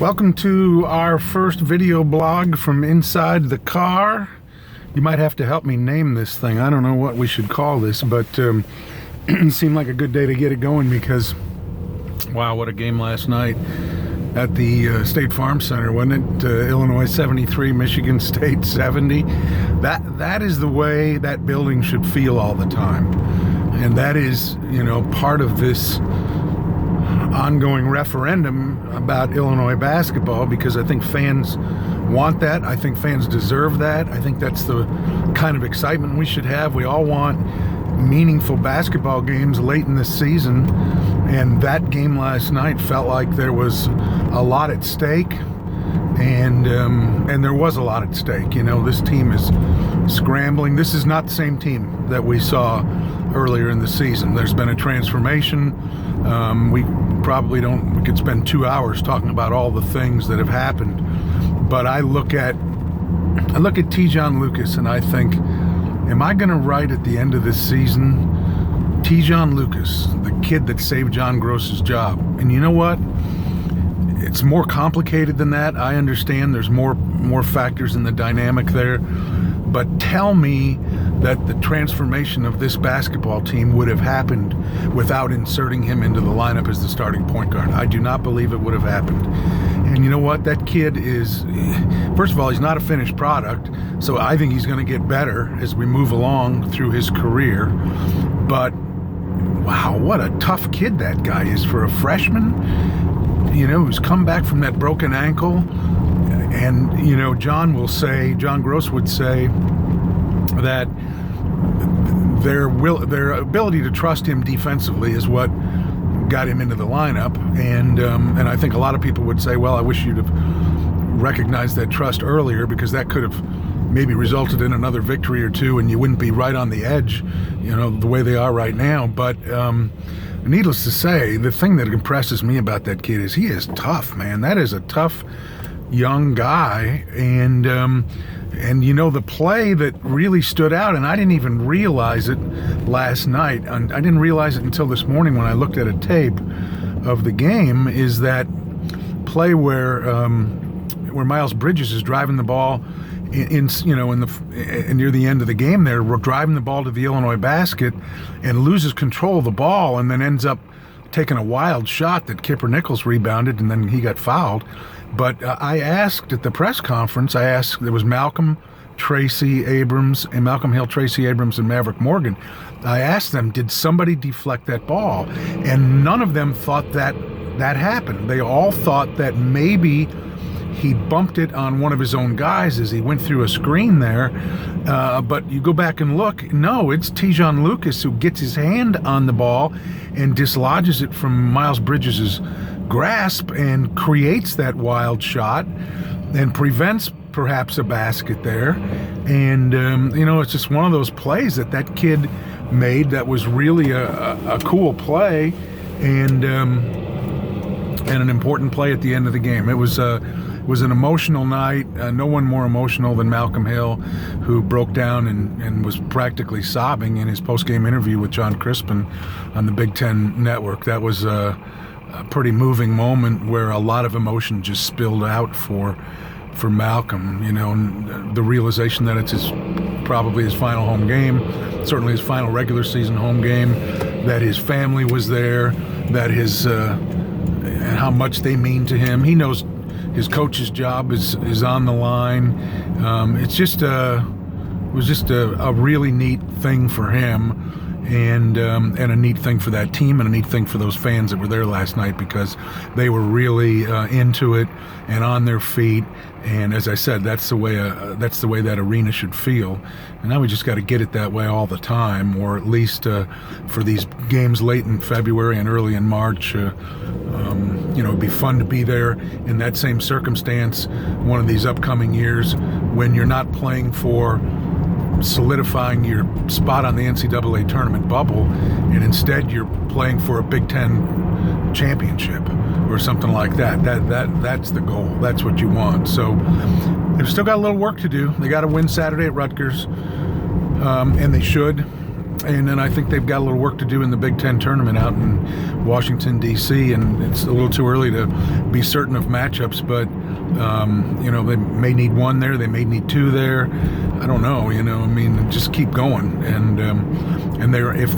Welcome to our first video blog from inside the car. You might have to help me name this thing. I don't know what we should call this, but it seemed like a good day to get it going because, wow, what a game last night at the State Farm Center, wasn't it? Illinois 73, Michigan State 70. That is the way that building should feel all the time. And that is, part of this ongoing referendum about Illinois basketball, because I think fans want that. I think fans deserve that. I think that's the kind of excitement we should have. We all want meaningful basketball games late in the season, and that game last night felt like there was a lot at stake, and there was a lot at stake. This team is scrambling. This is not the same team that we saw earlier in the season. There's been a transformation. We could spend 2 hours talking about all the things that have happened, but I look at Tejon Lucas and I think, am I going to write at the end of this season, Tejon Lucas, the kid that saved John Gross's job? And you know what? It's more complicated than that. I understand there's more factors in the dynamic there, but tell me that the transformation of this basketball team would have happened without inserting him into the lineup as the starting point guard. I do not believe it would have happened. And you know what? That kid is, first of all, he's not a finished product, so I think he's going to get better as we move along through his career. But, wow, what a tough kid that guy is for a freshman, who's come back from that broken ankle. And, John Gross would say that their ability to trust him defensively is what got him into the lineup, and I think a lot of people would say, well, I wish you'd have recognized that trust earlier, because that could have maybe resulted in another victory or two, and you wouldn't be right on the edge, the way they are right now. But needless to say, the thing that impresses me about that kid is he is tough, man. That is a tough young guy, and the play that really stood out, and I didn't even realize it last night, and I didn't realize it until this morning when I looked at a tape of the game, is that play where Miles Bridges is driving the ball in near the end of the game there, driving the ball to the Illinois basket and loses control of the ball, and then ends up taking a wild shot that Kipper Nichols rebounded, and then he got fouled. But I asked at the press conference, there was Malcolm Hill, Tracy Abrams, and Maverick Morgan. I asked them, did somebody deflect that ball? And none of them thought that happened. They all thought that maybe he bumped it on one of his own guys as he went through a screen there. But you go back and look, no, it's Tejon Lucas who gets his hand on the ball and dislodges it from Miles Bridges' grasp and creates that wild shot and prevents perhaps a basket there. And, it's just one of those plays that kid made that was really a cool play and an important play at the end of the game. It was an emotional night. No one more emotional than Malcolm Hill, who broke down and was practically sobbing in his post-game interview with John Crispin on the Big Ten Network. That was a pretty moving moment where a lot of emotion just spilled out for Malcolm, and the realization that it's probably his final home game, certainly his final regular season home game, that his family was there, that and how much they mean to him. He knows his coach's job is on the line. It was just a really neat thing for him, and a neat thing for that team, and a neat thing for those fans that were there last night, because they were really into it and on their feet. And as I said, that's the way that arena should feel. And now we just got to get it that way all the time, or at least for these games late in February and early in March. It'd be fun to be there in that same circumstance one of these upcoming years, when you're not playing for solidifying your spot on the NCAA tournament bubble, and instead you're playing for a Big Ten championship or something like that. That's the goal. That's what you want. So they've still got a little work to do. They got to win Saturday at Rutgers, and they should. And then I think they've got a little work to do in the Big Ten tournament out in Washington, D.C., and it's a little too early to be certain of matchups, but, they may need one there, they may need two there. I don't know, just keep going. And if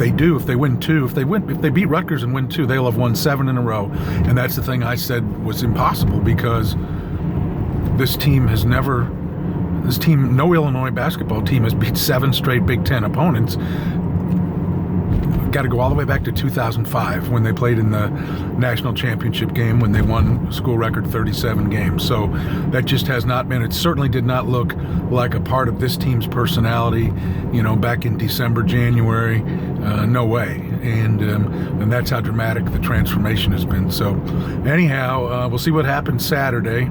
they win two, if they beat Rutgers and win two, they'll have won 7 in a row. And that's the thing I said was impossible, because no Illinois basketball team has beat 7 straight Big Ten opponents. Got to go all the way back to 2005 when they played in the national championship game, when they won school record 37 games. So that just has not been, it certainly did not look like a part of this team's personality, back in December, January. No way. And that's how dramatic the transformation has been. So anyhow, we'll see what happens Saturday.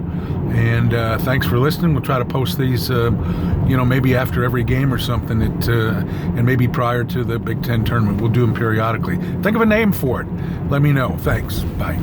And thanks for listening. We'll try to post these, maybe after every game or something, and maybe prior to the Big Ten tournament. We'll do them periodically. Think of a name for it. Let me know. Thanks. Bye.